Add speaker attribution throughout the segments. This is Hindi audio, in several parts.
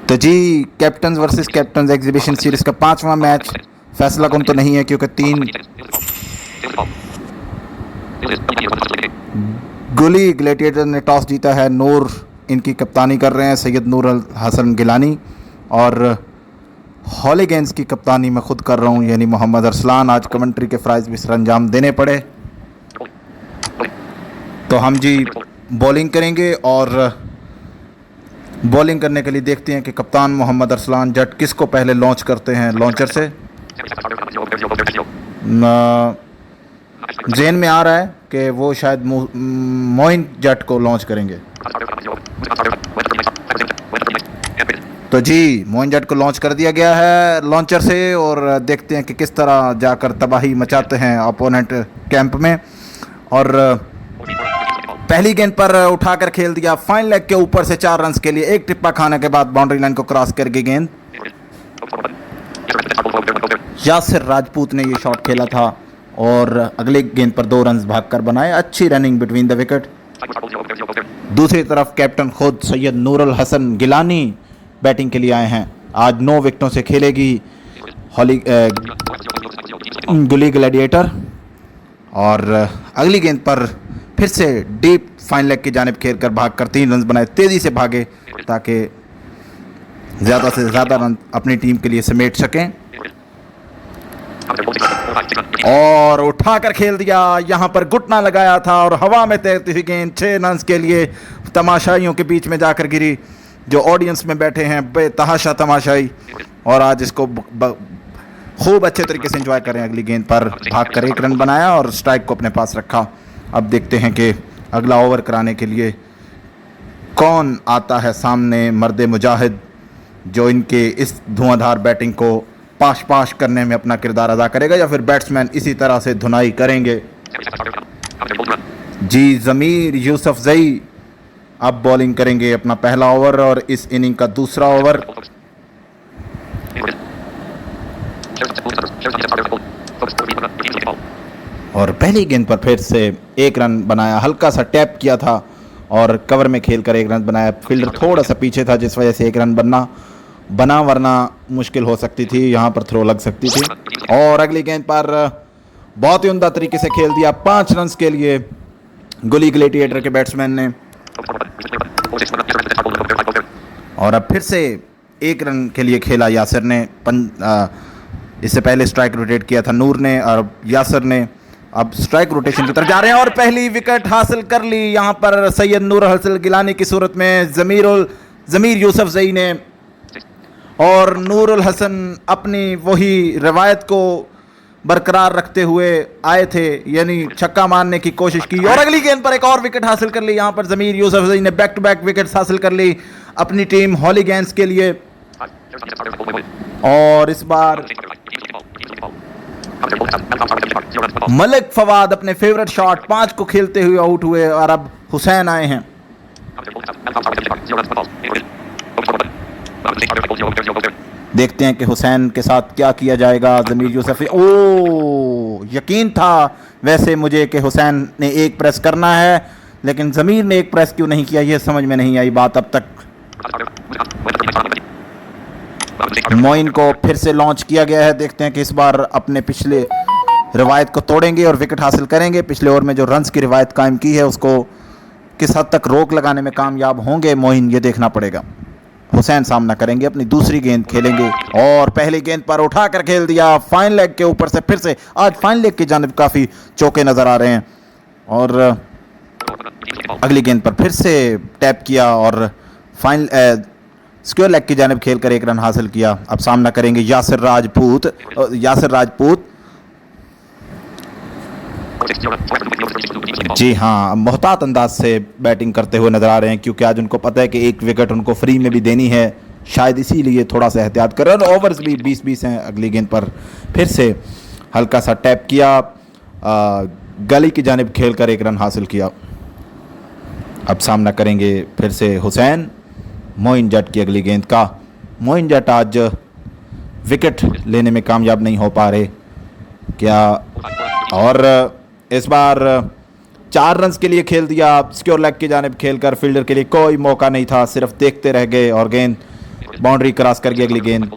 Speaker 1: तो जी captain versus captain exhibition series का 5वां मैच फैसला कौन तो नहीं है, क्योंकि 3 गुली ग्लेडिएटर ने टॉस जीता है। नूर इनकी कप्तानी कर रहे हैं, सैयद नूर हसन गिलानी, और हॉलीगैंस की कप्तानी मैं खुद कर रहा हूं, यानी मोहम्मद अरसलान। आज कमेंट्री के फ़राइज़ भी सरअंजाम देने पड़े, तो हम जी बॉलिंग करेंगे। और बॉलिंग करने के लिए देखते हैं कि कप्तान मोहम्मद अरसलान जट किसको पहले लॉन्च करते हैं लॉन्चर से। जेन में आ रहा है कि वो शायद मोइन जट को लॉन्च करेंगे। तो जी मोइन जट को लॉन्च कर दिया गया है लॉन्चर से, और देखते हैं कि किस तरह जाकर तबाही मचाते हैं अपोनेंट कैंप में। और पहली गेंद पर उठाकर खेल दिया फाइन लेग के ऊपर से 4 रन्स के लिए। एक टिप्पा खाने के बाद बाउंड्री लाइन को क्रॉस कर गई गेंद। यासिर राजपूत ने ये शॉट खेला था और अगले गेंद पर 2 रन्स भागकर बनाए। अच्छी रनिंग बिटवीन द विकेट। दूसरी तरफ कैप्टन खुद सैयद नूरुल हसन गिलानी बैटिंग के लिए आए हैं। आज 9 विकेटों से खेलेगी गुली ग्लैडिएटर, और अगली गेंद पर फिर से डीप फाइन लेग की जानिब खेल कर भागकर 3 रन बनाए। तेज़ी से भागे ताकि ज़्यादा से ज़्यादा रन अपनी टीम के लिए समेट सकें, और उठाकर खेल दिया। यहाँ पर घुटना लगाया था और हवा में तैरती हुई गेंद 6 रन के लिए तमाशाइयों के बीच में जाकर गिरी, जो ऑडियंस में बैठे हैं बेतहाशा तमाशाई, और आज इसको खूब अच्छे तरीके से एंजॉय करें। अगली गेंद पर भागकर 1 रन बनाया और स्ट्राइक को अपने पास रखा। अब देखते हैं कि अगला ओवर कराने के लिए कौन आता है सामने। मर्द मुजाहिद जो इनके इस धुआंधार बैटिंग को पाश करने में अपना किरदार अदा करेगा, या फिर बैट्समैन इसी तरह से धुनाई करेंगे। जी ज़मीर यूसुफजई अब बॉलिंग करेंगे अपना पहला ओवर और इस इनिंग का दूसरा ओवर। और पहली गेंद पर फिर से 1 रन बनाया। हल्का सा टैप किया था और कवर में खेलकर 1 रन बनाया। फील्डर थोड़ा सा पीछे था जिस वजह से 1 रन बना, वरना मुश्किल हो सकती थी, यहाँ पर थ्रो लग सकती थी। और अगली गेंद पर बहुत ही उम्दा तरीके से खेल दिया 5 रन के लिए गुली ग्लैडिएटर के बैट्समैन ने। और अब फिर से 1 रन के लिए खेला यासिर ने। इससे पहले स्ट्राइक रोटेट किया था नूर ने, और यासिर ने अब स्ट्राइक रोटेशन की तरफ जा रहे हैं और पहली विकेट हासिल कर ली यहाँ पर सैयद नूर हसन गिलानी की सूरत में ज़मीर यूसुफजई ने। और नूरुल हसन अपनी वही रवायत को बरकरार रखते हुए आए थे, यानी छक्का मारने की कोशिश की, और अगली गेंद पर एक और विकेट हासिल कर ली। यहाँ पर ज़मीर यूसुफजई ने बैक टू बैक विकेट्स हासिल कर ली अपनी टीम हॉलीगैंस के लिए। और इस बार मलिक फवाद अपने फेवरेट शॉट 5 को खेलते हुए आउट हुए, और अब हुसैन आए हैं। देखते हैं कि हुसैन के साथ क्या किया जाएगा। ज़मीर यूसुफजई, ओ यकीन था वैसे मुझे कि हुसैन ने 1 प्रेस करना है, लेकिन ज़मीर ने 1 प्रेस क्यों नहीं किया ये समझ में नहीं आई बात अब तक। मोइन को फिर से लॉन्च किया गया है। देखते हैं कि इस बार अपने पिछले रिवायत को तोड़ेंगे और विकेट हासिल करेंगे। पिछले ओवर में जो रन्स की रिवायत कायम की है उसको किस हद तक रोक लगाने में कामयाब होंगे मोइन, ये देखना पड़ेगा। हुसैन सामना करेंगे, अपनी दूसरी गेंद खेलेंगे और पहली गेंद पर उठाकर खेल दिया फाइन लेग के ऊपर से। फिर से आज फाइन लेग की जानिब काफ़ी चौके नज़र आ रहे हैं, और अगली गेंद पर फिर से टैप किया और फाइन स्क्वायर लेग की जानिब खेलकर 1 रन हासिल किया। अब सामना करेंगे यासिर राजपूत। जी हाँ, मोहतात अंदाज से बैटिंग करते हुए नजर आ रहे हैं, क्योंकि आज उनको पता है कि 1 विकेट उनको फ्री में भी देनी है, शायद इसीलिए थोड़ा सा एहतियात कर रहे हैं। और ओवर्स भी 20-20 हैं। अगली गेंद पर फिर से हल्का सा टैप किया, गली की जानिब खेलकर 1 रन हासिल किया। अब सामना करेंगे फिर से हुसैन मोइन जट की अगली गेंद का। मोइन जट आज विकेट लेने में कामयाब नहीं हो पा रहे क्या, और इस बार 4 रन्स के लिए खेल दिया। सिक्योर लेग की जानिब खेलकर फील्डर के लिए कोई मौका नहीं था, सिर्फ देखते रह गए और गेंद बाउंड्री क्रॉस कर गई। अगली गेंद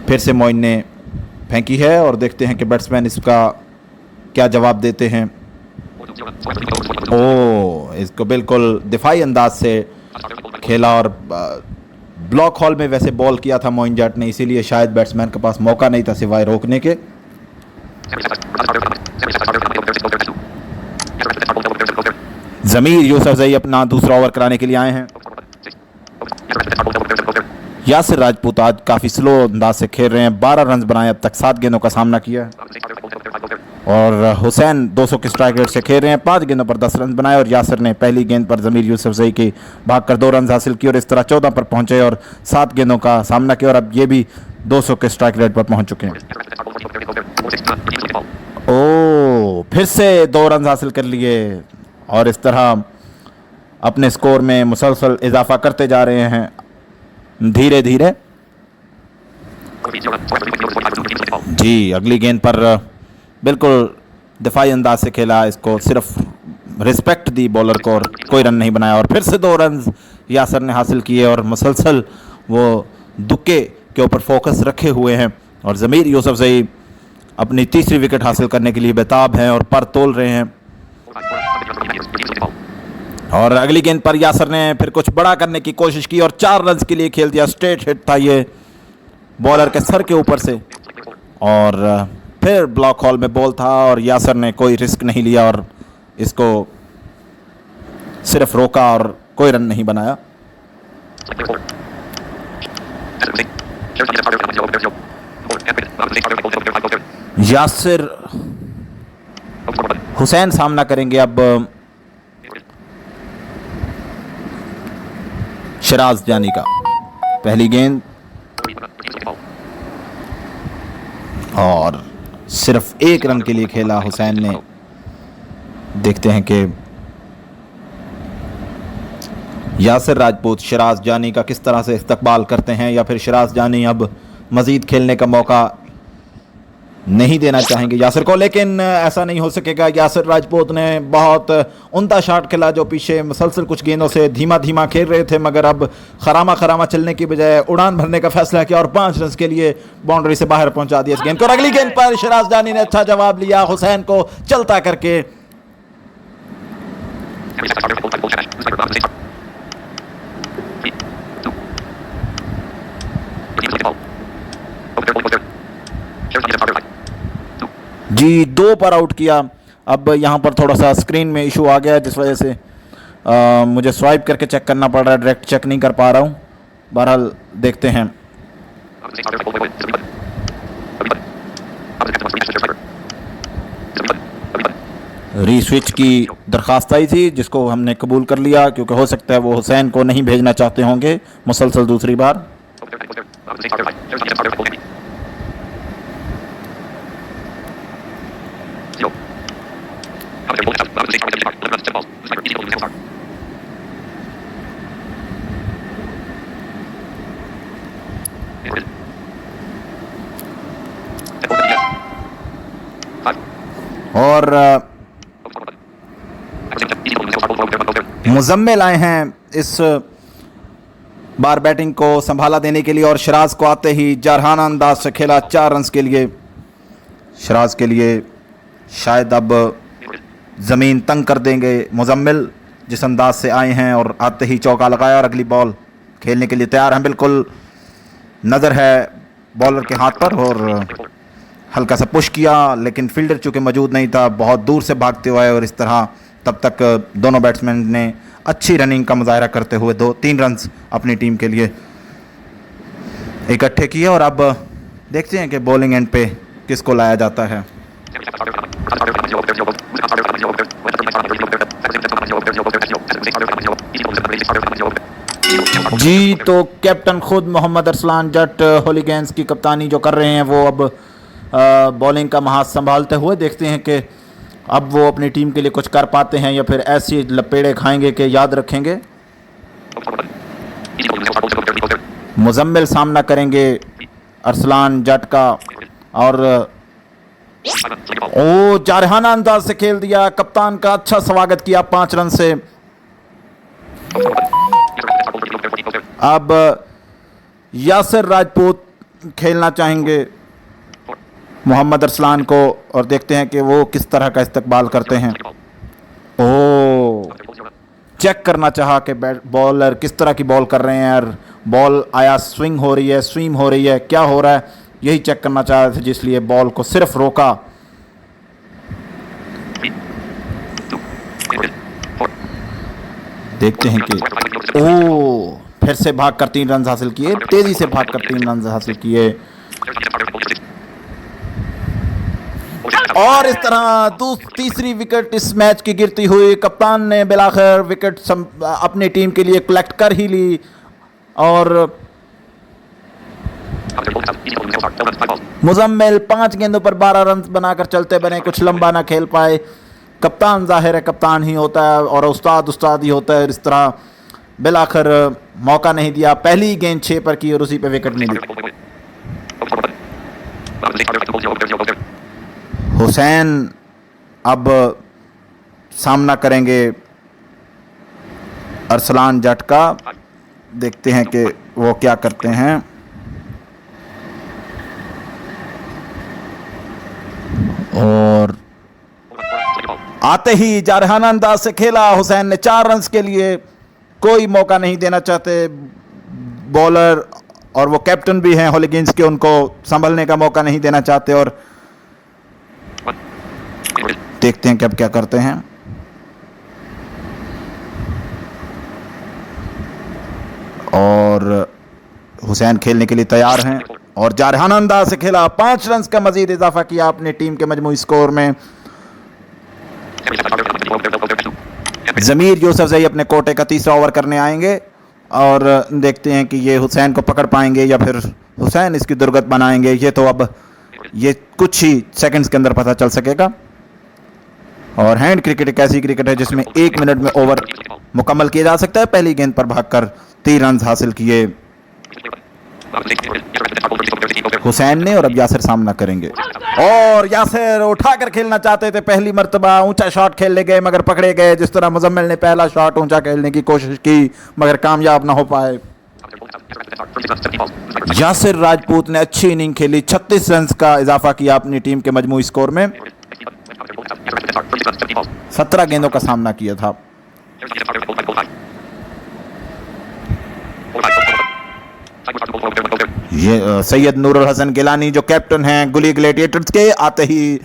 Speaker 1: फिर से मोइन ने फेंकी है और देखते हैं कि बैट्समैन इसका क्या जवाब देते हैं। ओ, इसको बिल्कुल दिफाई अंदाज से खेला और ब्लॉक हॉल में वैसे बॉल किया था मोइन जट ने, इसीलिए शायद बैट्समैन के पास मौका नहीं था सिवाय रोकने के। जमीर यूसुफजई अपना दूसरा ओवर कराने के लिए आए हैं। यासिर राजपूत आज काफ़ी स्लो अंदाज से खेल रहे हैं। 12 रन बनाए, अब तक 7 गेंदों का सामना किया है। और हुसैन 200 के स्ट्राइक रेट से खेल रहे हैं। 5 गेंदों पर 10 रन बनाए और यासिर ने पहली गेंद पर जमीर यूसुफजई की भागकर 2 रन हासिल किए और इस तरह 14 पर पहुंचे और 7 गेंदों का सामना किया और अब ये भी 200 के स्ट्राइक रेट पर पहुंच चुके हैं। ओ, फिर से 2 रन हासिल कर लिए और इस तरह अपने स्कोर में मुसलसल इजाफा करते जा रहे हैं धीरे धीरे। जी, अगली गेंद पर बिल्कुल दिफाई अंदाज से खेला, इसको सिर्फ रिस्पेक्ट दी बॉलर को और कोई रन नहीं बनाया और फिर से 2 रन यासर ने हासिल किए और मुसलसल वो दुक्के के ऊपर फोकस रखे हुए हैं और ज़मीर यूसुफजई अपनी तीसरी विकेट हासिल करने के लिए बेताब हैं और पर तोल रहे हैं। और अगली गेंद पर यासर ने फिर कुछ बड़ा करने की कोशिश की और 4 रन के लिए खेल दिया। स्ट्रेट हिट था ये बॉलर के सर के ऊपर से और फिर ब्लॉक हॉल में बॉल था और यासर ने कोई रिस्क नहीं लिया और इसको सिर्फ रोका और कोई रन नहीं बनाया। यासिर हुसैन सामना करेंगे अब शिराज जानी का। पहली गेंद और सिर्फ 1 रन के लिए खेला हुसैन ने। देखते हैं कि यासिर राजपूत शिराज जानी का किस तरह से इस्तकबाल करते हैं या फिर शिराज जानी अब मज़ीद खेलने का मौका नहीं देना चाहेंगे यासिर को, लेकिन ऐसा नहीं हो सकेगा। यासिर राजपूत ने बहुत उम्दा शॉट खेला जो पीछे मुसलसल कुछ गेंदों से धीमा धीमा खेल रहे थे, मगर अब खरामा चलने की बजाय उड़ान भरने का फैसला किया और 5 रन के लिए बाउंड्री से बाहर पहुंचा दिया इस गेंद को। और अगली गेंद पर शिराज जानी ने अच्छा जवाब लिया हुसैन को चलता करके। जी, 2 पर आउट किया। अब यहाँ पर थोड़ा सा स्क्रीन में इशू आ गया जिस वजह से मुझे स्वाइप करके चेक करना पड़ रहा है, डायरेक्ट चेक नहीं कर पा रहा हूँ। बहरहाल देखते हैं। रीस्विच की दरख्वास्त आई थी जिसको हमने कबूल कर लिया क्योंकि हो सकता है वो हुसैन को नहीं भेजना चाहते होंगे मुसलसल दूसरी बार। और मुजम्मिल आए हैं इस बार बैटिंग को संभाला देने के लिए और शिराज को आते ही जारहाना अंदाज से खेला 4 रन के लिए। शिराज के लिए शायद अब ज़मीन तंग कर देंगे मुजम्मिल जिस अंदाज से आए हैं और आते ही चौका लगाया और अगली बॉल खेलने के लिए तैयार हैं। बिल्कुल नज़र है बॉलर के हाथ पर और हल्का सा पुश किया लेकिन फील्डर चूँकि मौजूद नहीं था, बहुत दूर से भागते हुए और इस तरह तब तक दोनों बैट्समैन ने अच्छी रनिंग का मुजाहरा करते हुए 2-3 रन अपनी टीम के लिए इकट्ठे किए। और अब देखते हैं कि बॉलिंग एंड पे किसको लाया जाता है। जी, तो कैप्टन खुद मोहम्मद अरसलान जट होलीगैंस की कप्तानी जो कर रहे हैं वो अब बॉलिंग का महाज संभालते हुए देखते हैं कि अब वो अपनी टीम के लिए कुछ कर पाते हैं या फिर ऐसी लपेड़े खाएंगे कि याद रखेंगे। मुजम्मिल सामना करेंगे अरसलान जट का और ओ जारहाना अंदाज से खेल दिया, कप्तान का अच्छा स्वागत किया 5 रन से। अब यासिर राजपूत खेलना चाहेंगे मोहम्मद अरसलान को और देखते हैं कि वो किस तरह का इस्तकबाल करते हैं। ओ चेक करना चाहा कि बॉलर किस तरह की बॉल कर रहे हैं यार, बॉल आया स्विंग हो रही है, स्वीम हो रही है, क्या हो रहा है, यही चेक करना चाह रहे थे, जिसलिए बॉल को सिर्फ रोका। देखते हैं कि ओ फिर से भागकर 3 रन हासिल किए, तेजी से भागकर 3 रन हासिल किए और इस तरह तीसरी विकेट इस मैच की गिरती हुई। कप्तान ने बिलाखिर विकेट अपनी टीम के लिए कलेक्ट कर ही ली और मुजम्मिल 5 गेंदों पर 12 रन बनाकर चलते बने, कुछ लंबा ना खेल पाए। कप्तान जाहिर है कप्तान ही होता है और उस्ताद ही होता है। इस तरह बिलाखिर मौका नहीं दिया, पहली गेंद 6 पर की और उसी पे विकेट मिली। हुसैन अब सामना करेंगे अरसलान जट का, देखते हैं कि वो क्या करते हैं। और आते ही जारहाना अंदाज से खेला हुसैन ने 4 रन के लिए, कोई मौका नहीं देना चाहते बॉलर और वो कैप्टन भी हैं हॉलीगेंस के, उनको संभलने का मौका नहीं देना चाहते और देखते हैं कि अब क्या करते हैं। और हुसैन खेलने के लिए तैयार हैं और जारहाना अंदाज से खेला, 5 रन का मजीद इजाफा किया अपनी टीम के मजमूई स्कोर में। जमीर यूसुफजई अपने कोटे का तीसरा ओवर करने आएंगे और देखते हैं कि ये हुसैन को पकड़ पाएंगे या फिर हुसैन इसकी दुर्गत बनाएंगे। ये तो अब ये कुछ ही सेकंड्स के अंदर पता चल सकेगा। और हैंड क्रिकेट एक ऐसी क्रिकेट है जिसमें 1 मिनट में ओवर मुकम्मल किया जा सकता है। पहली गेंद पर भागकर 3 रन हासिल किए हुसैन ने और अब यासिर सामना करेंगे और यासिर उठाकर खेलना चाहते थे, पहली मर्तबा ऊंचा शॉट खेलने गए मगर पकड़े गए। जिस तरह मुजम्मिल ने पहला शॉट ऊंचा खेलने की कोशिश की मगर कामयाब ना हो पाए। यासिर राजपूत ने अच्छी इनिंग खेली, 36 रन का इजाफा किया अपनी टीम के मजमूई स्कोर में। 17 गेंदों का सामना किया था। ये सैयद नूरुल हसन गिलानी जो कैप्टन हैं गुली ग्लैडिएटर्स के, आते ही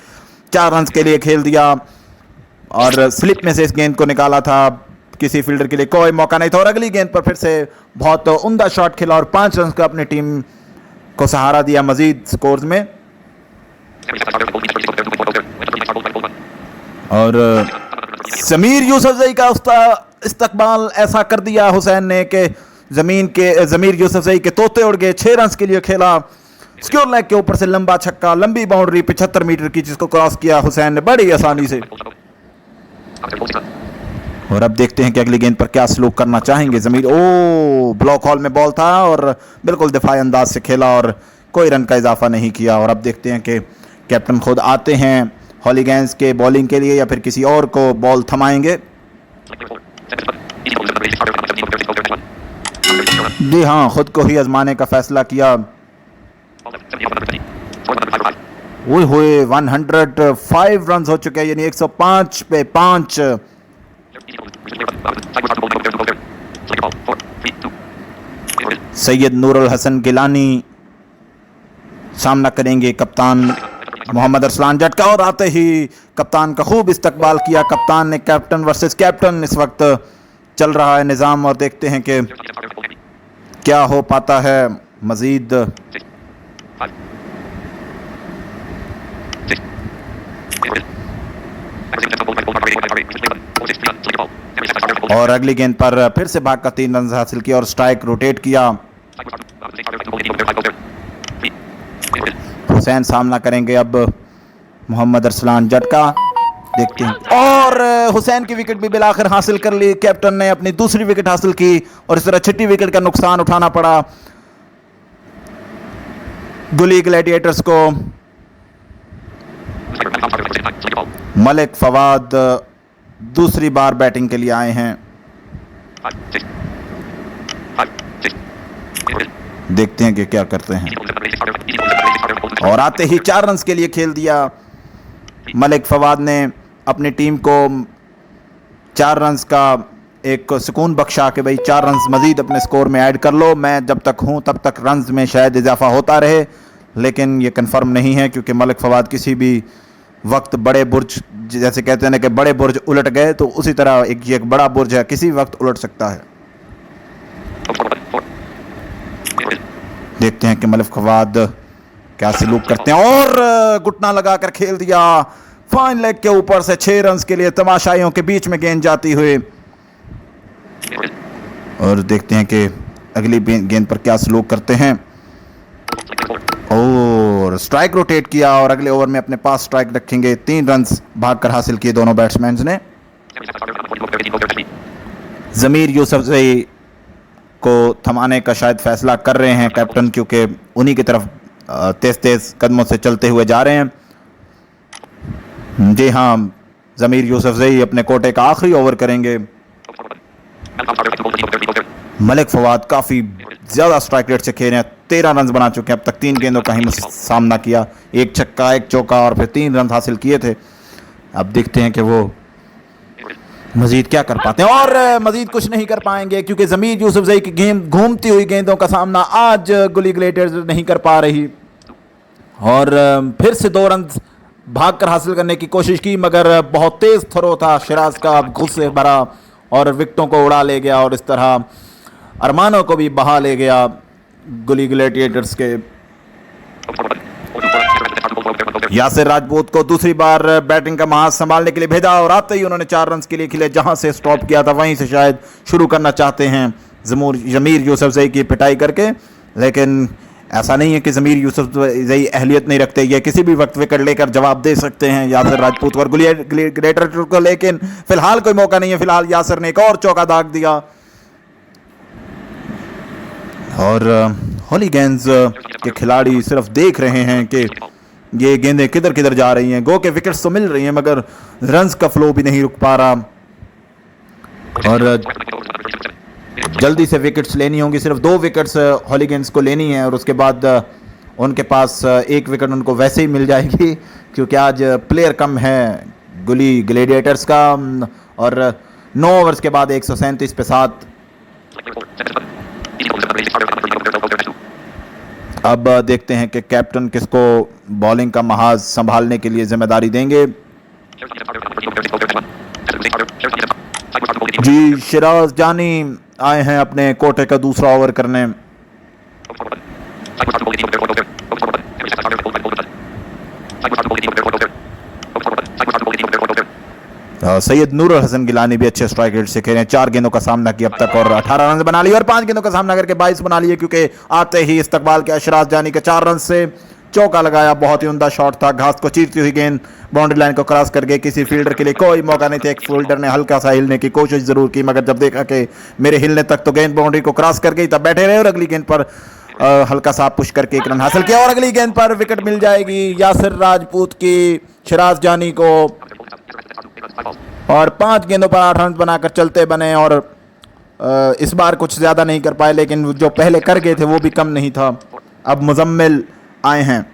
Speaker 1: 4 रन के लिए खेल दिया और स्लिप में से इस गेंद को निकाला था। किसी फील्डर के लिए कोई मौका नहीं था और अगली गेंद पर फिर से बहुत उम्दा शॉट खेला और 5 रन का अपनी टीम को सहारा दिया मजीद स्कोर्स में। और जमीर यूसुफजई का इस्तकबाल ऐसा कर दिया हुसैन ने कि जमीर यूसुफजई के तोते उड़ गए। 6 रन के लिए खेला, स्क्योर लेग के ऊपर से लंबा छक्का, लंबी बाउंड्री 75 मीटर की, जिसको क्रॉस किया हुसैन ने बड़ी आसानी से। और अब देखते हैं कि अगली गेंद पर क्या सलूक करना चाहेंगे जमीर। ओ ब्लॉक हॉल में बॉल था और बिल्कुल दिफाई अंदाज से खेला और कोई रन का इजाफा नहीं किया। और अब देखते हैं कि कैप्टन खुद आते हैं हॉलीगेंस के बॉलिंग के लिए या फिर किसी और को बॉल थमाएंगे। जी हाँ, खुद को ही आजमाने का फैसला किया। वो हुए 105 रन हो चुके हैं, यानी 105 पे 5। सैयद नूरुल हसन गिलानी सामना करेंगे कप्तान मोहम्मद अरसलान जट का और आते ही कप्तान का खूब इस्तकबाल किया। कप्तान ने कैप्टन वर्सेस कैप्टन इस वक्त चल रहा है निज़ाम और देखते हैं कि क्या हो पाता है मजीद। और अगली गेंद पर फिर से भाग का 3 रन हासिल किया और स्ट्राइक रोटेट किया। हुसैन सामना करेंगे अब मोहम्मद अरसलान जट का, देखते हैं। और हुसैन की विकेट भी बिलाखिर हासिल कर ली। कैप्टन ने अपनी दूसरी विकेट हासिल की और इस तरह छठी विकेट का नुकसान उठाना पड़ा गुली ग्लैडिएटर्स को। मलिक फवाद दूसरी बार बैटिंग के लिए आए हैं। देखते हैं कि क्या करते हैं। और आते ही 4 रन के लिए खेल दिया मलिक फवाद ने अपनी टीम को। 4 रन का एक सुकून बख्शा कि भाई 4 रन मजीद अपने स्कोर में ऐड कर लो, मैं जब तक हूं तब तक रन में शायद इजाफा होता रहे, लेकिन ये कंफर्म नहीं है क्योंकि मलिक फवाद किसी भी वक्त बड़े बुर्ज, जैसे कहते हैं ना कि बड़े बुर्ज उलट गए, तो उसी तरह एक बड़ा बुर्ज है, किसी वक्त उलट सकता है। देखते हैं कि मलिक फवाद क्या सलूक करते हैं और घुटना लगाकर खेल दिया फाइन लेग के ऊपर से 6 रन के लिए। तमाशाइयों के बीच में गेंद जाती हुई, और देखते हैं कि अगली गेंद पर क्या सलूक करते हैं। और स्ट्राइक रोटेट किया और अगले ओवर में अपने पास स्ट्राइक रखेंगे। 3 रन भागकर हासिल किए दोनों बैट्समैन ने। जमीर यूसुफजई को थमाने का शायद फैसला कर रहे हैं कैप्टन, क्योंकि उन्हीं की तरफ तेज तेज कदमों से चलते हुए जा रहे हैं। जी हाँ, जमीर यूसुफजई अपने कोटे का आखिरी ओवर करेंगे। मलिक फवाद काफी ज्यादा स्ट्राइक रेट से खेल रहे हैं, 13 रन बना चुके हैं अब तक। 3 गेंदों का ही सामना किया, 1 छक्का 1 चौका और फिर 3 रन हासिल किए थे। अब देखते हैं कि वो मजीद क्या कर पाते हैं, और मजीद कुछ नहीं कर पाएंगे क्योंकि जमीर यूसुफजई की गेंद घूमती हुई गेंदों का सामना आज गुली ग्लेटर्स नहीं कर पा रही। और फिर से 2 रन भागकर हासिल करने की कोशिश की, मगर बहुत तेज थ्रो था शिराज का, गुस्से भरा, और विकेटों को उड़ा ले गया और इस तरह अरमानों को भी बहा ले गया गुली ग्लेडिएटर्स के। यासिर राजपूत को दूसरी बार बैटिंग का महाज संभालने के लिए भेजा और आते ही उन्होंने 4 रन के लिए खेले। जहां से स्टॉप किया था वहीं से शायद शुरू करना चाहते हैं जमीर यूसुफजई की पिटाई करके, लेकिन ऐसा नहीं है कि जमीर यूसुफजई अहलियत नहीं रखते, ये किसी भी वक्त विकेट लेकर जवाब दे सकते हैं यासिर राजपूत और गुली ग्लेडिएटर को, लेकिन फिलहाल कोई मौका नहीं है। फिलहाल यासिर ने एक और चौका दाग दिया और हॉलीगैंस के खिलाड़ी सिर्फ देख रहे हैं कि ये गेंदें किधर किधर जा रही हैं। गो के विकेट्स तो मिल रही हैं मगर रन्स का फ्लो भी नहीं रुक पा रहा, और जल्दी से विकेट्स लेनी होंगी। सिर्फ 2 विकेट्स हॉलीगैंस को लेनी है और उसके बाद उनके पास 1 विकेट उनको वैसे ही मिल जाएगी क्योंकि आज प्लेयर कम है गुली ग्लेडिएटर्स का। और 9 ओवर्स के बाद 137 पे 7। अब देखते हैं कि कैप्टन किसको बॉलिंग का महाज संभालने के लिए जिम्मेदारी देंगे। जी, शिराज जानी आए हैं अपने कोटे का दूसरा ओवर करने। सैयद नूरुल हसन गिलानी भी अच्छे स्ट्राइक रेट से खेले हैं। 4 गेंदों का सामना किया अब तक और 18 रन बना लिए, और 5 गेंदों का सामना करके 22 बना लिए, क्योंकि आते ही इस्तकबाल किया शिराज जानी के 4 रन से। चौका लगाया, बहुत ही उम्दा शॉट था, घास को चीरती हुई गेंद बाउंड्री लाइन को क्रॉस कर गई। किसी फील्डर के लिए कोई मौका नहीं था। एक फील्डर ने हल्का सा हिलने की कोशिश जरूर की, मगर जब देखा कि मेरे हिलने तक तो गेंद बाउंड्री को क्रॉस कर गई, तब बैठे रहे और अगली गेंद पर हल्का सा पुश करके 1 रन हासिल किया। और अगली गेंद पर विकेट मिल जाएगी यासिर राजपूत की शिराज जानी को, और 5 गेंदों पर 8 रन बनाकर चलते बने। और इस बार कुछ ज़्यादा नहीं कर पाए, लेकिन जो पहले कर गए थे वो भी कम नहीं था। अब मुजम्मिल आए हैं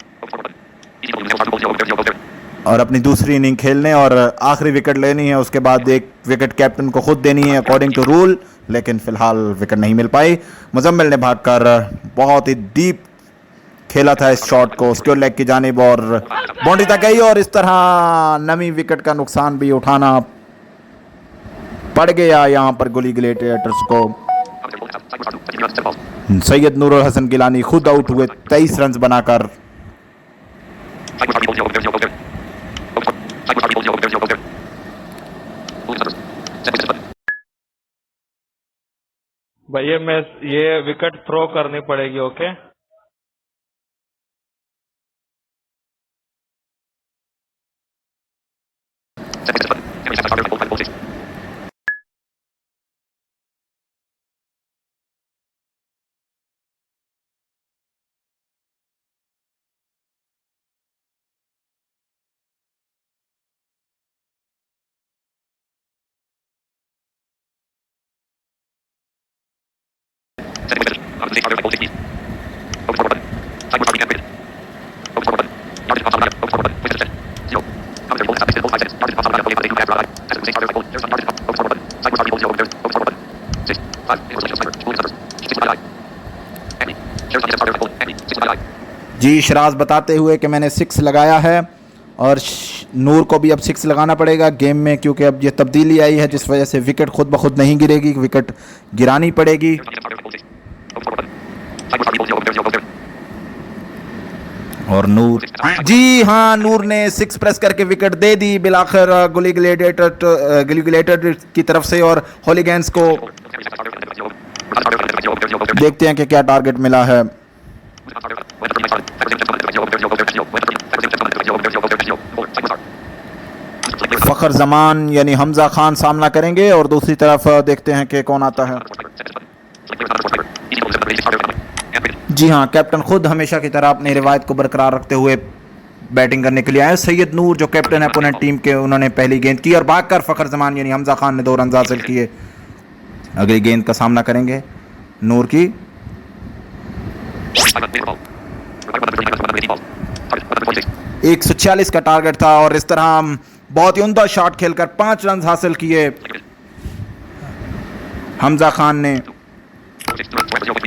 Speaker 1: और अपनी दूसरी इनिंग खेलने और आखिरी विकेट लेनी है। उसके बाद 1 विकेट कैप्टन को खुद देनी है अकॉर्डिंग टू रूल, लेकिन फिलहाल विकेट नहीं मिल पाई। मुजम्मिल ने भागकर बहुत ही डीप खेला था इस शॉट को स्क्वायर लेग की जानिब और बाउंड्री तक गई, और इस तरह नमी विकेट का नुकसान भी उठाना पड़ गया यहां पर गुली ग्लेडिएटर्स को। सैयद नूरुल हसन गिलानी खुद आउट हुए 23 रन बनाकर।
Speaker 2: भैया मैं ये विकेट थ्रो करनी पड़ेगी, ओके।
Speaker 1: जी शराज बताते हुए कि मैंने 6 लगाया है और नूर को भी अब 6 लगाना पड़ेगा गेम में, क्योंकि अब ये तब्दीली आई है जिस वजह से विकेट खुद ब खुद नहीं गिरेगी, विकेट गिरानी पड़ेगी। और नूर, जी हाँ, नूर ने 6 प्रेस करके विकेट दे दी बिलाखिर गुली ग्लेडिएटर की तरफ से। और हॉलीगैंस को देखते हैं कि क्या टारगेट मिला है। फखर जमान यानी हमजा खान सामना करेंगे और दूसरी तरफ देखते हैं कि कौन आता है। जी हाँ, कैप्टन खुद हमेशा की तरह अपनी रिवायत को बरकरार रखते हुए बैटिंग करने के लिए आए। सैयद नूर जो कैप्टन है अपोनेंट टीम के, उन्होंने पहली गेंद की और भागकर फखर जमान यानी हमजा खान ने 2 रन हासिल किए। अगली गेंद का सामना करेंगे नूर की। एक 146 का टारगेट था और इस तरह हम बहुत ही उम्दा शॉट खेलकर 5 रन हासिल किए हमजा खान ने।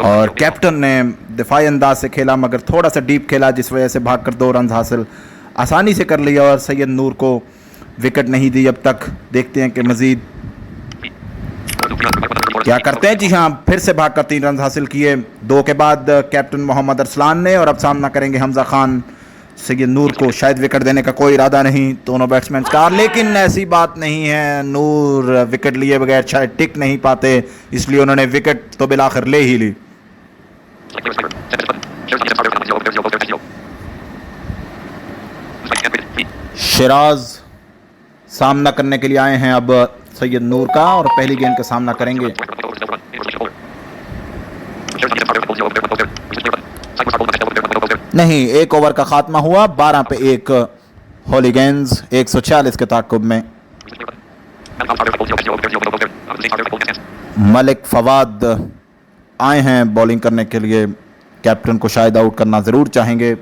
Speaker 1: और कैप्टन ने दिफाई अंदाज से खेला मगर थोड़ा सा डीप खेला, जिस वजह से भागकर 2 रन हासिल आसानी से कर लिया और सैयद नूर को विकेट नहीं दी अब तक। देखते हैं कि मजीद क्या करते हैं। जी हाँ, फिर से भागकर 3 रन हासिल किए 2 के बाद कैप्टन मोहम्मद अरसलान ने। और अब सामना करेंगे हमजा खान। सैयद नूर को शायद विकेट देने का कोई इरादा नहीं दोनों बैट्समैन का, लेकिन ऐसी बात नहीं है, नूर विकेट लिए बगैर शायद टिक नहीं पाते, इसलिए उन्होंने विकेट तो बिलाखिर ले ही ली। शिराज सामना करने के लिए आए हैं अब सैयद नूर का और पहली गेंद का सामना करेंगे। नहीं, 1 ओवर का खात्मा हुआ 12 पे 1 हॉलीगैंस 146 के ताक़ुब में। मलिक फवाद आए हैं बॉलिंग करने के लिए, कैप्टन को शायद आउट करना ज़रूर चाहेंगे।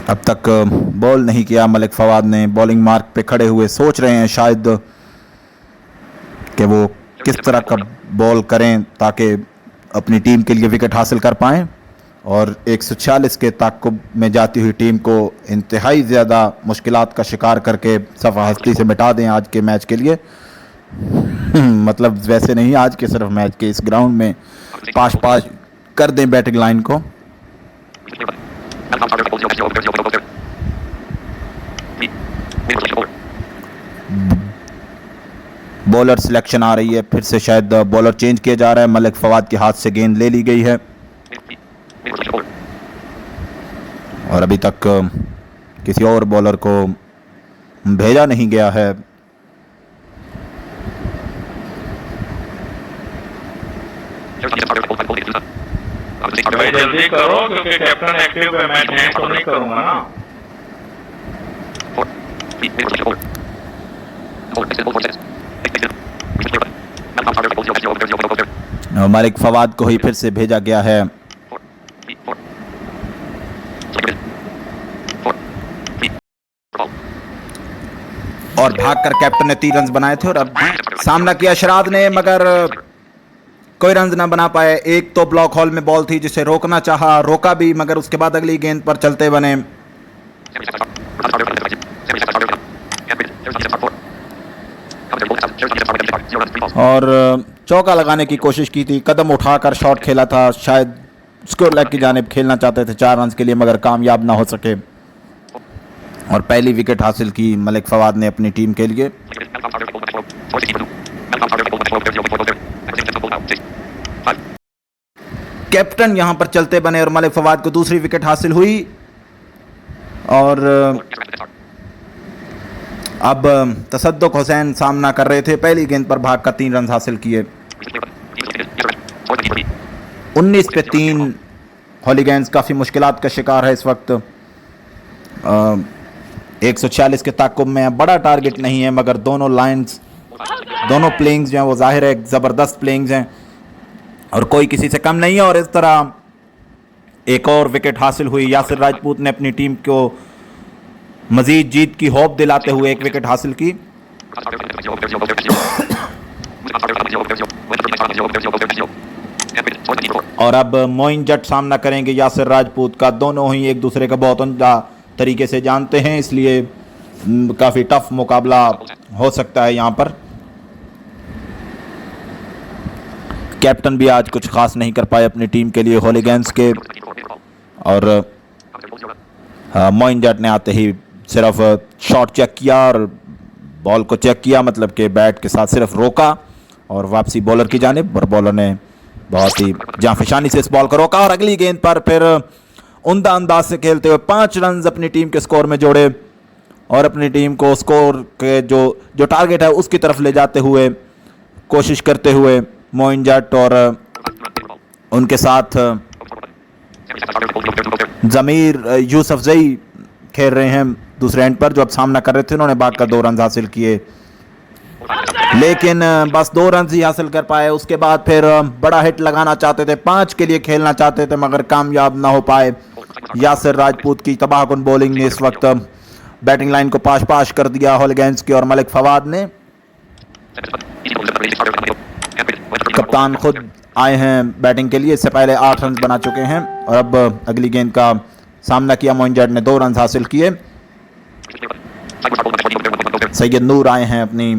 Speaker 1: अब तक बॉल नहीं किया मलिक फवाद ने, बॉलिंग मार्क पे खड़े हुए सोच रहे हैं शायद कि वो किस तरह का बॉल करें ताकि अपनी टीम के लिए विकेट हासिल कर पाएं और 146 के ताक़ुब में जाती हुई टीम को इंतहाई ज़्यादा मुश्किलात का शिकार करके सफ़ा हस्ती से मिटा दें आज के मैच के लिए। मतलब वैसे नहीं, आज के सिर्फ मैच के इस ग्राउंड में पाश कर दें बैटिंग लाइन को। बॉलर सिलेक्शन आ रही है, फिर से शायद बॉलर चेंज किया जा रहा है। मलिक फवाद के हाथ से गेंद ले ली गई है और अभी तक किसी और बॉलर को भेजा नहीं गया है।
Speaker 2: भाई जल्दी करो क्योंकि कैप्टन एक्टिव है, मैं हैंग तो नहीं करूंगा ना।
Speaker 1: मलिक फवाद को ही फिर से भेजा गया है। और भागकर कैप्टन ने 3 रन बनाए थे और अब सामना किया शराद ने मगर कोई रन ना बना पाए। एक तो ब्लॉक हॉल में बॉल थी जिसे रोकना चाहा, रोका भी, मगर उसके बाद अगली गेंद पर चलते बने। और चौका लगाने की कोशिश की थी, कदम उठाकर शॉट खेला था, शायद स्कोर लेग की जानिब खेलना चाहते थे 4 रन के लिए मगर कामयाब ना हो सके और पहली विकेट हासिल की मलिक फवाद ने अपनी टीम के लिए। कैप्टन यहां पर चलते बने और मलिक फवाद को दूसरी विकेट हासिल हुई और अब तसद्दुक हुसैन सामना कर रहे थे, पहली गेंद पर भागकर 3 रन हासिल किए। 19 पे 3 हॉलीगैंस काफ़ी मुश्किलात का शिकार है इस वक्त। 146 के ताकुब में, बड़ा टारगेट नहीं है मगर दोनों लाइंस, दोनों प्लेइंग्स जो हैं वो जाहिर है ज़बरदस्त प्लेइंग्स हैं और कोई किसी से कम नहीं है। और इस तरह एक और विकेट हासिल हुई। यासिर राजपूत ने अपनी टीम को मजीद जीत की होप दिलाते हुए एक विकेट हासिल की। और अब मोइन जट सामना करेंगे यासिर राजपूत का। दोनों ही एक दूसरे का बहुत उम्दा तरीके से जानते हैं, इसलिए काफ़ी टफ मुकाबला हो सकता है यहाँ पर। कैप्टन भी आज कुछ खास नहीं कर पाए अपनी टीम के लिए हॉलीगैंस के, और मोइन जट ने आते ही सिर्फ शॉट चेक किया और बॉल को चेक किया, मतलब कि बैट के साथ सिर्फ रोका और वापसी बॉलर की जानिब, और बॉलर ने बहुत ही जांफशानी से इस बॉल को रोका और अगली गेंद पर फिर उम्दा अंदाज से खेलते हुए 5 रन अपनी टीम के स्कोर में जोड़े और अपनी टीम को स्कोर के जो टारगेट है उसकी तरफ ले जाते हुए कोशिश करते हुए मोइन जट, और उनके साथ ज़मीर यूसुफजई खेल रहे हैं दूसरे एंड पर, जो अब सामना कर रहे थे। उन्होंने भागकर 2 रन हासिल किए, लेकिन बस 2 रन ही हासिल कर पाए। उसके बाद फिर बड़ा हिट लगाना चाहते थे, 5 के लिए खेलना चाहते थे मगर कामयाब ना हो पाए। यासिर राजपूत की तबाहकुन बॉलिंग ने इस वक्त बैटिंग लाइन को पाश कर दिया हॉलीगैंस की, और मलिक फवाद ने, कप्तान खुद आए हैं बैटिंग के लिए, इससे पहले 8 रन बना चुके हैं और अब अगली गेंद का सामना किया। मोइन जट ने 2 रन हासिल किए। सैयद नूर आए हैं अपनी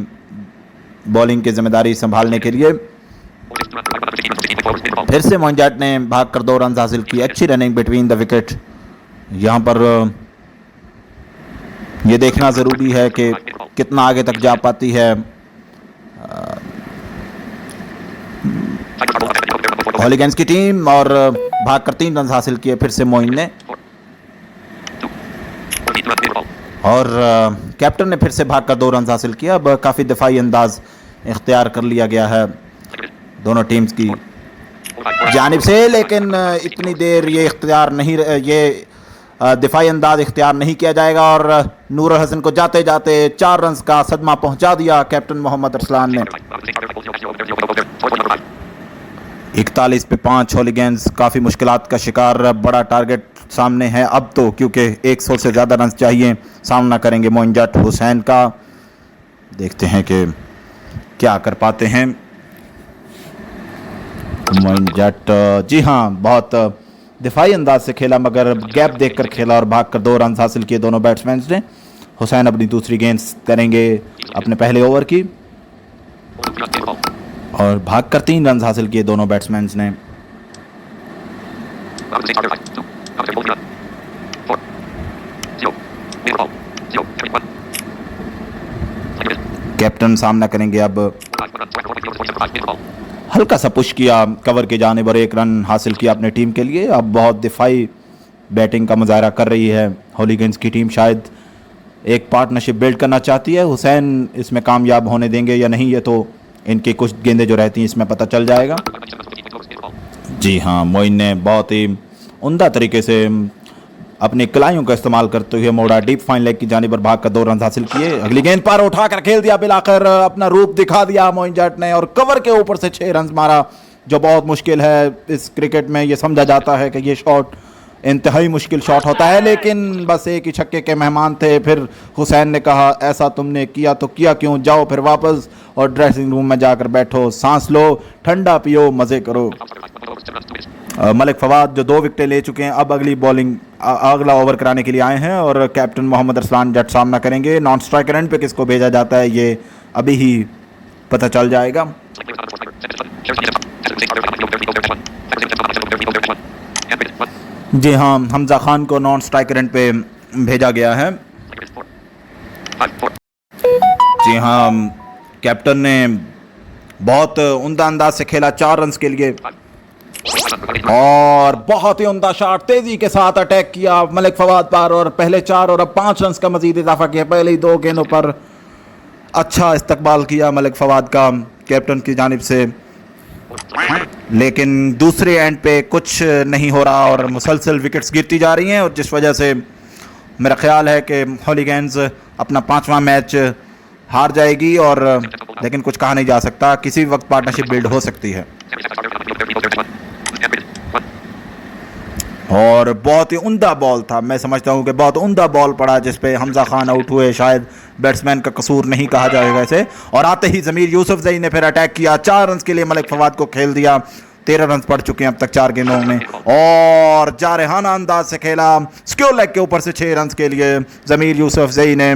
Speaker 1: बॉलिंग की जिम्मेदारी संभालने के लिए। फिर से मोइन जट ने भागकर 2 रन हासिल किए। अच्छी रनिंग बिटवीन द विकेट। यहाँ पर ये देखना ज़रूरी है कि कितना आगे तक जा पाती है हॉलीगैंस की टीम, और भागकर 3 रन हासिल किए फिर से मोइन ने, और कैप्टन ने फिर से भागकर 2 रन हासिल किया। अब काफ़ी दिफाई अंदाज इख्तियार कर लिया गया है दोनों टीम्स की जानिब से, लेकिन इतनी देर ये इख्तियार नहीं, ये दिफाई अंदाज इख्तियार नहीं किया जाएगा। और नूर हसन को जाते जाते 4 रन का सदमा पहुंचा दिया कैप्टन मोहम्मद अरसलान ने। 41 पे 5 हॉलीगैंस काफ़ी मुश्किलात का शिकार। बड़ा टारगेट सामने है अब तो, क्योंकि 100 से ज़्यादा रन चाहिए। सामना करेंगे मोइन जट हुसैन का, देखते हैं कि क्या कर पाते हैं मोइन जट। जी हाँ, बहुत दिफाई अंदाज से खेला मगर गैप देखकर खेला और भागकर 2 रन हासिल किए दोनों बैट्समैन ने। हुसैन अपनी दूसरी गेंद करेंगे अपने पहले ओवर की, और भागकर 3 रन हासिल किए दोनों बैट्समैन ने। कैप्टन सामना करेंगे अब, हल्का सा पुश किया कवर के जानिब और 1 रन हासिल किया अपने टीम के लिए। अब बहुत दिफाई बैटिंग का मुजाहरा कर रही है हॉलीगैंस की टीम, शायद एक पार्टनरशिप बिल्ड करना चाहती है। हुसैन इसमें कामयाब होने देंगे या नहीं, ये तो इनकी कुछ गेंदें जो रहती हैं इसमें पता चल जाएगा। जी हाँ, मोइन ने बहुत ही उम्दा तरीके से अपने कलाइयों का इस्तेमाल करते हुए मोड़ा डीप फाइन लेग की जानिब पर भागकर 2 रन हासिल किए। अगली गेंद पर उठाकर खेल दिया, बिलाकर अपना रूप दिखा दिया मोइन जट ने, और कवर के ऊपर से 6 रन मारा, जो बहुत मुश्किल है इस क्रिकेट में। ये समझा जाता है कि ये शॉट इंतहाई मुश्किल शॉट होता है, लेकिन बस एक ही छक्के के मेहमान थे। फिर हुसैन ने कहा, ऐसा तुमने किया तो किया क्यों, जाओ फिर वापस और ड्रेसिंग रूम में जाकर बैठो, सांस लो, ठंडा पियो, मज़े करो। मलिक फवाद जो 2 विकेटें ले चुके हैं, अब अगली बॉलिंग अगला ओवर कराने के लिए आए हैं, और कैप्टन मोहम्मद अरसलान जट सामना करेंगे। नॉन स्ट्राइकर एंड पे किसको भेजा जाता है ये अभी ही पता चल जाएगा। जी हाँ, हमजा खान को नॉन स्ट्राइकर एंड पे भेजा गया है। जी हाँ, कैप्टन ने बहुत उम्दा अंदाज से खेला 4 रन के लिए, और बहुत ही उम्दा शॉट तेजी के साथ अटैक किया मलिक फवाद पर, और पहले 4 और अब 5 रन का मजीद इजाफा किया। पहले ही 2 गेंदों पर अच्छा इस्तकबाल किया मलिक फवाद का कैप्टन की जानिब से, लेकिन दूसरे एंड पे कुछ नहीं हो रहा और मुसलसल विकेट्स गिरती जा रही हैं, और जिस वजह से मेरा ख्याल है कि हॉलीगैंस अपना 5वां मैच हार जाएगी, और लेकिन कुछ कहा नहीं जा सकता, किसी भी वक्त पार्टनरशिप बिल्ड हो सकती है। और बहुत ही उम्दा बॉल था, मैं समझता हूँ कि बहुत उम्दा बॉल पड़ा जिस पे हमजा खान आउट हुए। शायद बैट्समैन का कसूर नहीं कहा जाएगा इसे। और आते ही ज़मीर यूसुफजई ने फिर अटैक किया, 4 रन के लिए मलिक फवाद को खेल दिया। 13 रन पड़ चुके हैं अब तक 4 गेंदों में, और जारहाना अंदाज से खेला स्क्योर लेग के ऊपर से 6 रन के लिए ज़मीर यूसुफजई ने,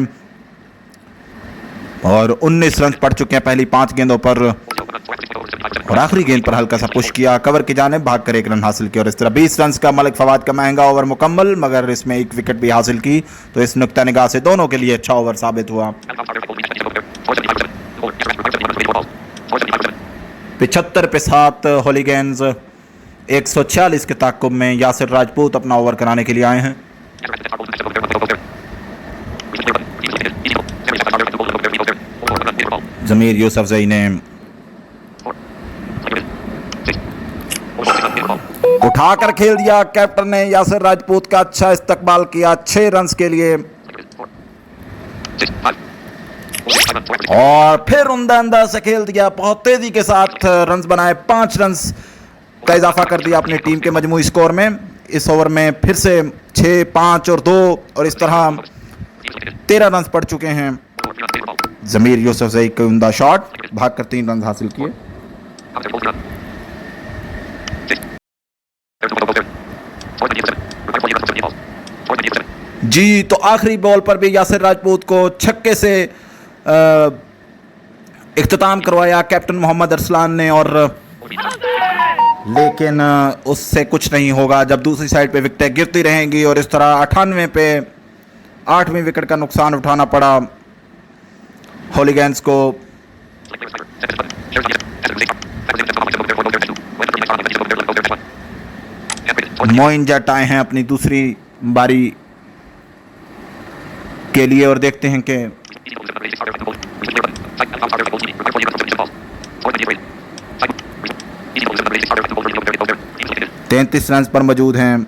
Speaker 1: और 19 रन पड़ चुके हैं पहली 5 गेंदों पर। और आखिरी गेंद पर हल्का सा पुश किया, कवर की जाने भाग कर 1 रन हासिल किया, और इस तरह 20 रन का मलिक फवाद का महंगा ओवर मुकम्मल, मगर इसमें 1 विकेट भी हासिल की, तो इस नुक्ता निगाह से दोनों के लिए अच्छा ओवर साबित हुआ। 75 पे 7 हॉलीगैंस 146 के ताक़ुब में यासिर राजपूत अपना ओवर कराने के लिए आए हैं। ज़मीर यूसुफजई ने उठाकर खेल दिया, कैप्टन ने यासिर राजपूत का अच्छा इस्तकबाल किया 6 रन के लिए, और फिर उम्दा अंदाज से खेल दिया, बहुत तेजी के साथ रन बनाए, 5 रन का इजाफा कर दिया अपनी टीम के मजमूई स्कोर में। इस ओवर में फिर से 6, 5 और 2, और इस तरह 13 रन पड़ चुके हैं। ज़मीर यूसुफजई का उम्दा शॉट, भागकर 3 रन हासिल किए। जी, तो आखिरी बॉल पर भी यासिर राजपूत को छक्के से इख्तिताम करवाया कैप्टन मोहम्मद अरसलान ने, और लेकिन उससे कुछ नहीं होगा जब दूसरी साइड पे विकेटें गिरती रहेंगी, और इस तरह 98 पे 8वीं विकेट का नुकसान उठाना पड़ा हॉलीगैंस को। मोइन जट आए हैं अपनी दूसरी बारी के लिए, और देखते हैं कि 33 रन पर मौजूद हैं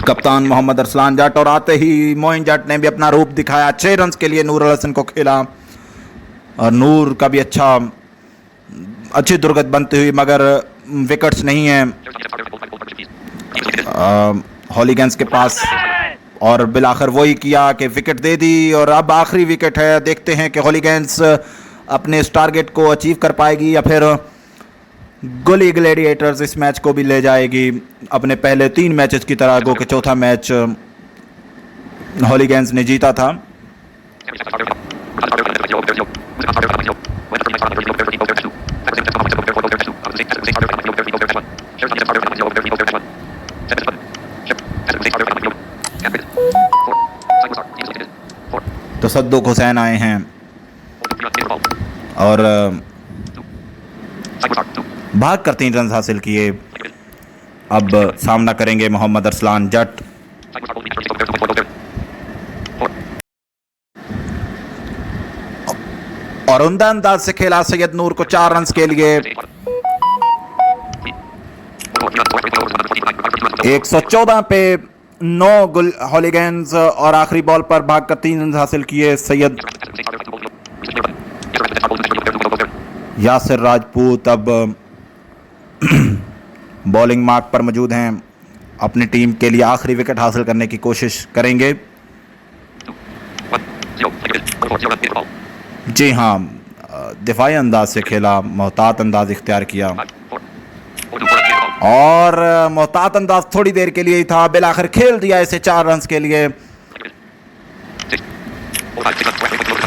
Speaker 1: कप्तान मोहम्मद अरसलान जट, और आते ही मोइन जट ने भी अपना रूप दिखाया, 6 रन के लिए नूर हसन को खेला, और नूर का भी अच्छी दुर्गत बनती हुई, मगर विकेट्स नहीं हैं हॉलीगैंस के पास, और बिलाखिर वही किया कि विकेट दे दी, और अब आखिरी विकेट है। देखते हैं कि हॉलीगैंस अपने इस टारगेट को अचीव कर पाएगी या फिर गोली ग्लैडिएटर्स इस मैच को भी ले जाएगी अपने पहले 3 मैचेस की तरह, गो के चौथा मैच हॉलीगैंस ने जीता था। तो सद्दुक हुसैन आए हैं और भाग कर 3 रन हासिल किए। अब सामना करेंगे मोहम्मद अरसलान जट। और उम्दा अंदाज से खेला सैयद नूर को 4 रन के लिए। 114 पे 9 हॉलीगैंस और आखिरी बॉल पर भागकर 3 रन हासिल किए सैयद। यासिर राजपूत अब बॉलिंग मार्क पर मौजूद हैं, अपनी टीम के लिए आखिरी विकेट हासिल करने की कोशिश करेंगे। जी हाँ, दिफाई अंदाज से खेला, मोहतात अंदाज इख्तियार किया और मोहतात अंदाज थोड़ी देर के लिए ही था, बिल आखिर खेल दिया इसे 4 रन के लिए।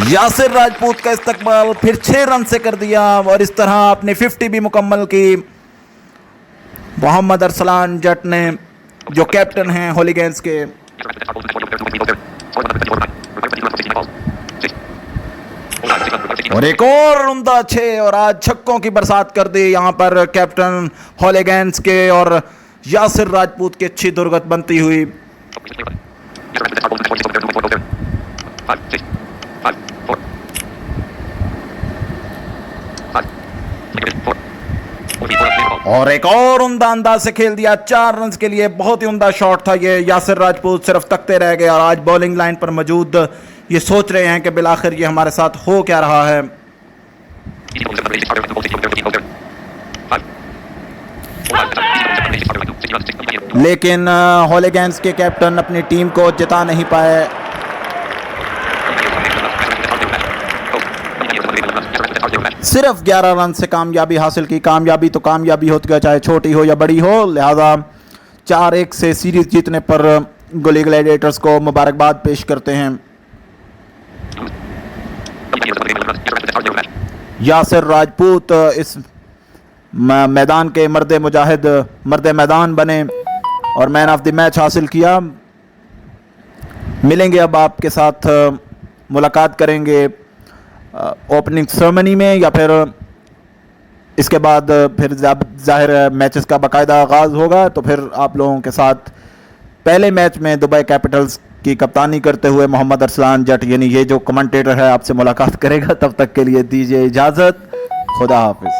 Speaker 1: यासिर राजपूत का इस्तकबाल फिर 6 रन से कर दिया और इस तरह अपनी 50 भी मुकम्मल की मोहम्मद अरसलान जट ने, जो कैप्टन हैं हॉलीगैंस के। और एक और उम्दा 6 और आज छक्कों की बरसात कर दी यहाँ पर कैप्टन हॉलीगैंस के, और यासिर राजपूत की अच्छी दुर्गत बनती हुई। और एक और उम्दा अंदाज से खेल दिया 4 रन के लिए। बहुत ही उम्दा शॉट था ये। यासिर राजपूत सिर्फ तकते रह गए और आज बॉलिंग लाइन पर मौजूद ये सोच रहे हैं कि बिलाखिर ये हमारे साथ हो क्या रहा है। लेकिन हॉलीगैंस के कैप्टन अपनी टीम को जिता नहीं पाए। सिर्फ 11 रन से कामयाबी हासिल की। कामयाबी तो कामयाबी होती है, चाहे छोटी हो या बड़ी हो। लिहाजा 4-1 से सीरीज जीतने पर गुली ग्लैडिएटर्स को मुबारकबाद पेश करते हैं। यासिर राजपूत इस मैदान के मर्द मुजाहिद, मर्द मैदान बने और मैन ऑफ द मैच हासिल किया। मिलेंगे अब आपके साथ, मुलाकात करेंगे ओपनिंग सेरेमनी में या फिर इसके बाद फिर जाहिर मैचेस का बाकायदा आगाज़ होगा। तो फिर आप लोगों के साथ पहले मैच में दुबई कैपिटल्स की कप्तानी करते हुए मोहम्मद अरसलान जट यानी ये जो कमेंटेटर है आपसे मुलाकात करेगा। तब तक के लिए दीजिए इजाज़त। खुदा हाफिज़।